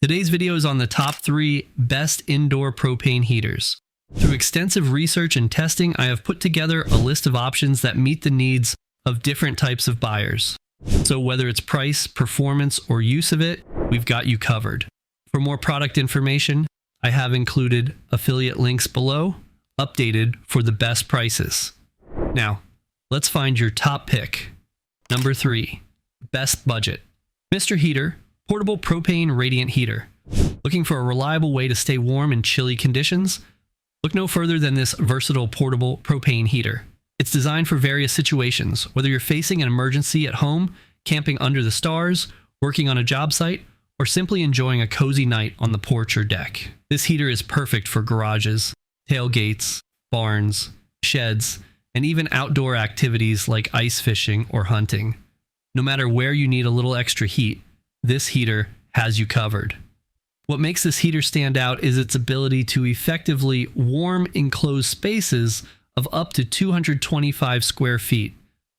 Today's video is on the top 3 best indoor propane heaters. Through extensive research and testing, I have put together a list of options that meet the needs of different types of buyers. So whether it's price, performance, or use of it, we've got you covered. For more product information, I have included affiliate links below, updated for the best prices. Now, let's find your top pick. Number 3, best budget. Mr. Heater, Portable Propane Radiant Heater. Looking for a reliable way to stay warm in chilly conditions? Look no further than this versatile portable propane heater. It's designed for various situations, whether you're facing an emergency at home, camping under the stars, working on a job site, or simply enjoying a cozy night on the porch or deck. This heater is perfect for garages, tailgates, barns, sheds, and even outdoor activities like ice fishing or hunting. No matter where you need a little extra heat, this heater has you covered. What makes this heater stand out is its ability to effectively warm enclosed spaces of up to 225 square feet.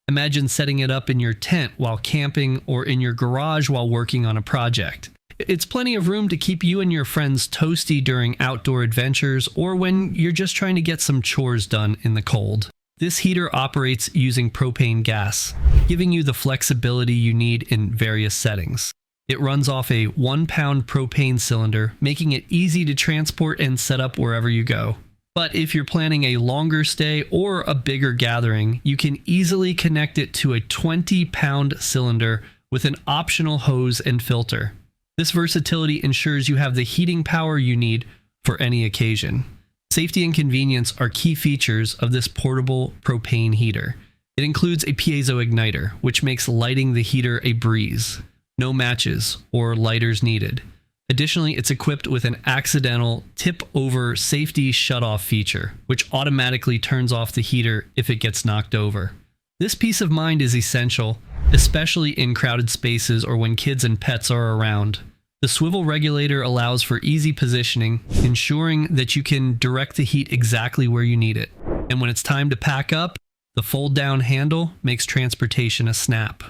Imagine setting it up in your tent while camping or in your garage while working on a project. It's plenty of room to keep you and your friends toasty during outdoor adventures or when you're just trying to get some chores done in the cold. This heater operates using propane gas, giving you the flexibility you need in various settings. It runs off a 1-pound propane cylinder, making it easy to transport and set up wherever you go. But if you're planning a longer stay or a bigger gathering, you can easily connect it to a 20-pound cylinder with an optional hose and filter. This versatility ensures you have the heating power you need for any occasion. Safety and convenience are key features of this portable propane heater. It includes a piezo igniter, which makes lighting the heater a breeze. No matches or lighters needed. Additionally, it's equipped with an accidental tip-over safety shutoff feature, which automatically turns off the heater if it gets knocked over. This peace of mind is essential, especially in crowded spaces or when kids and pets are around. The swivel regulator allows for easy positioning, ensuring that you can direct the heat exactly where you need it. And when it's time to pack up, the fold-down handle makes transportation a snap.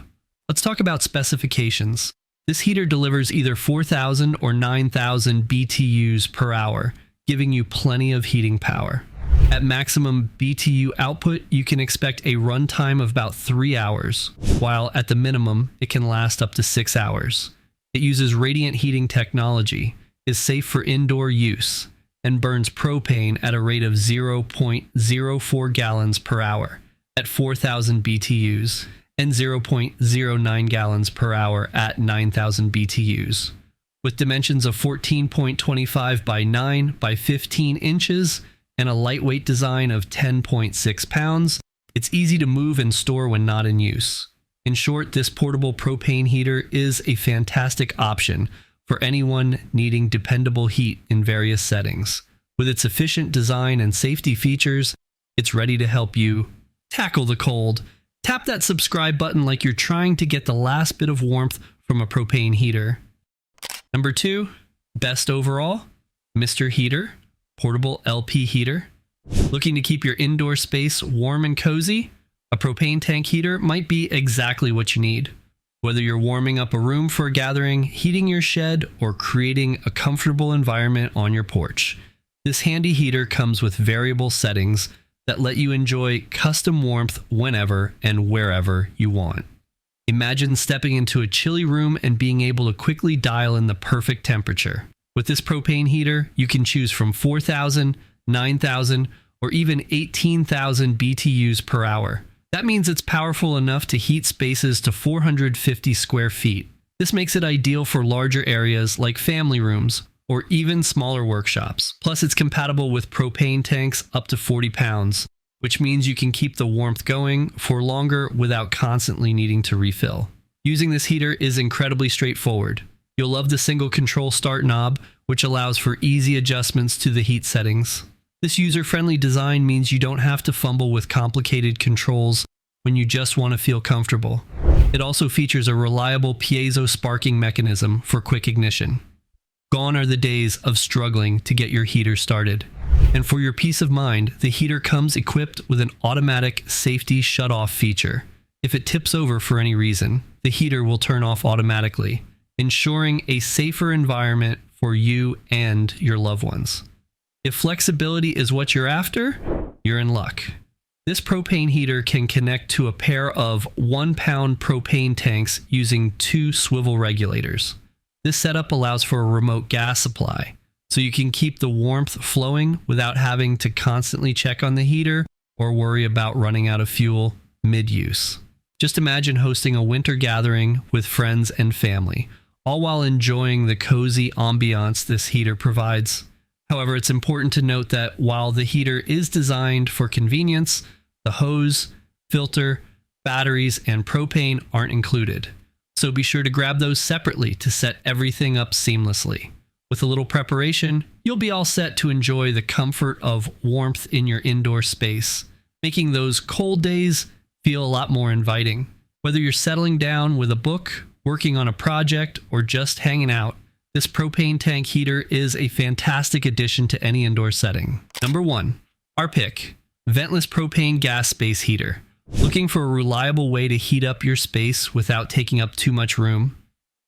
Let's talk about specifications. This heater delivers either 4,000 or 9,000 BTUs per hour, giving you plenty of heating power. At maximum BTU output, you can expect a runtime of about 3 hours, while at the minimum, it can last up to 6 hours. It uses radiant heating technology, is safe for indoor use, and burns propane at a rate of 0.04 gallons per hour at 4,000 BTUs. And 0.09 gallons per hour at 9,000 BTUs. With dimensions of 14.25 by 9 by 15 inches and a lightweight design of 10.6 pounds, it's easy to move and store when not in use. In short, this portable propane heater is a fantastic option for anyone needing dependable heat in various settings. With its efficient design and safety features, it's ready to help you tackle the cold. Tap that subscribe button like you're trying to get the last bit of warmth from a propane heater. Number 2, best overall, Mr. Heater, Portable LP Heater. Looking to keep your indoor space warm and cozy? A propane tank heater might be exactly what you need. Whether you're warming up a room for a gathering, heating your shed, or creating a comfortable environment on your porch, this handy heater comes with variable settings that let you enjoy custom warmth whenever and wherever you want. Imagine stepping into a chilly room and being able to quickly dial in the perfect temperature. With this propane heater, you can choose from 4,000, 9,000, or even 18,000 BTUs per hour. That means it's powerful enough to heat spaces to 450 square feet. This makes it ideal for larger areas like family rooms, or even smaller workshops. Plus, it's compatible with propane tanks up to 40 pounds, which means you can keep the warmth going for longer without constantly needing to refill. Using this heater is incredibly straightforward. You'll love the single control start knob, which allows for easy adjustments to the heat settings. This user-friendly design means you don't have to fumble with complicated controls when you just want to feel comfortable. It also features a reliable piezo sparking mechanism for quick ignition. Gone are the days of struggling to get your heater started. And for your peace of mind, the heater comes equipped with an automatic safety shutoff feature. If it tips over for any reason, the heater will turn off automatically, ensuring a safer environment for you and your loved ones. If flexibility is what you're after, you're in luck. This propane heater can connect to a pair of 1-pound propane tanks using 2 swivel regulators. This setup allows for a remote gas supply, so you can keep the warmth flowing without having to constantly check on the heater or worry about running out of fuel mid-use. Just imagine hosting a winter gathering with friends and family, all while enjoying the cozy ambiance this heater provides. However, it's important to note that while the heater is designed for convenience, the hose, filter, batteries, and propane aren't included. So be sure to grab those separately to set everything up seamlessly. With a little preparation, you'll be all set to enjoy the comfort of warmth in your indoor space, making those cold days feel a lot more inviting. Whether you're settling down with a book, working on a project, or just hanging out, this propane tank heater is a fantastic addition to any indoor setting. Number 1, our pick, Ventless Propane Gas Space Heater. Looking for a reliable way to heat up your space without taking up too much room?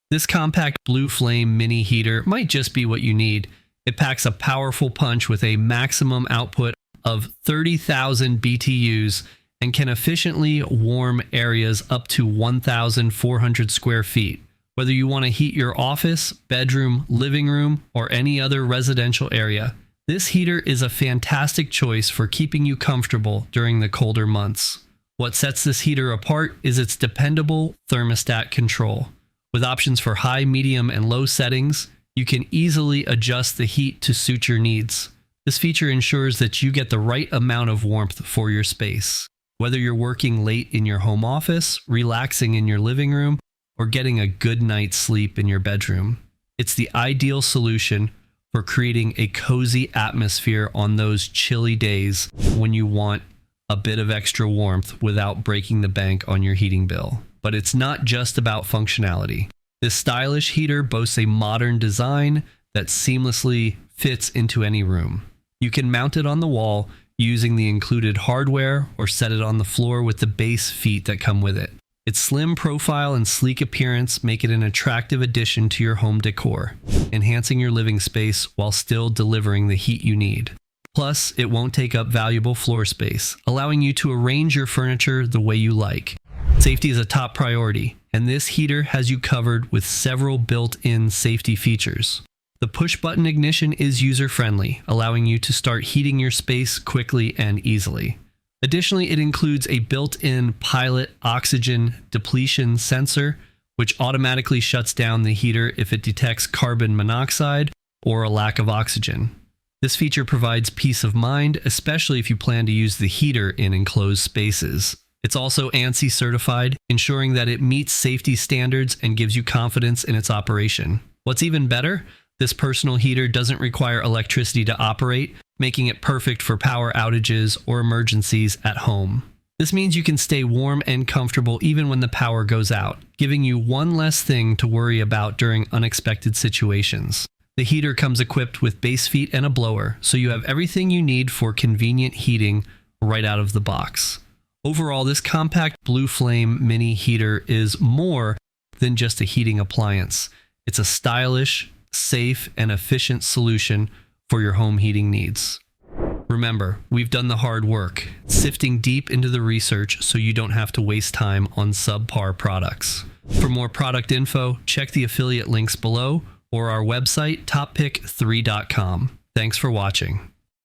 This compact blue flame mini heater might just be what you need. It packs a powerful punch with a maximum output of 30,000 BTUs and can efficiently warm areas up to 1,400 square feet. Whether you want to heat your office, bedroom, living room, or any other residential area, this heater is a fantastic choice for keeping you comfortable during the colder months. What sets this heater apart is its dependable thermostat control. With options for high, medium, and low settings, you can easily adjust the heat to suit your needs. This feature ensures that you get the right amount of warmth for your space. Whether you're working late in your home office, relaxing in your living room, or getting a good night's sleep in your bedroom, it's the ideal solution for creating a cozy atmosphere on those chilly days when you want a bit of extra warmth without breaking the bank on your heating bill. But it's not just about functionality. This stylish heater boasts a modern design that seamlessly fits into any room. You can mount it on the wall using the included hardware or set it on the floor with the base feet that come with it. Its slim profile and sleek appearance make it an attractive addition to your home decor, enhancing your living space while still delivering the heat you need. Plus, it won't take up valuable floor space, allowing you to arrange your furniture the way you like. Safety is a top priority, and this heater has you covered with several built-in safety features. The push-button ignition is user-friendly, allowing you to start heating your space quickly and easily. Additionally, it includes a built-in pilot oxygen depletion sensor, which automatically shuts down the heater if it detects carbon monoxide or a lack of oxygen. This feature provides peace of mind, especially if you plan to use the heater in enclosed spaces. It's also ANSI certified, ensuring that it meets safety standards and gives you confidence in its operation. What's even better, this personal heater doesn't require electricity to operate, making it perfect for power outages or emergencies at home. This means you can stay warm and comfortable even when the power goes out, giving you one less thing to worry about during unexpected situations. The heater comes equipped with base feet and a blower, so you have everything you need for convenient heating right out of the box. Overall, this compact Blue Flame mini heater is more than just a heating appliance. It's a stylish, safe, and efficient solution for your home heating needs. Remember, we've done the hard work, sifting deep into the research so you don't have to waste time on subpar products. For more product info, check the affiliate links below or our website, toppick3.com. Thanks for watching.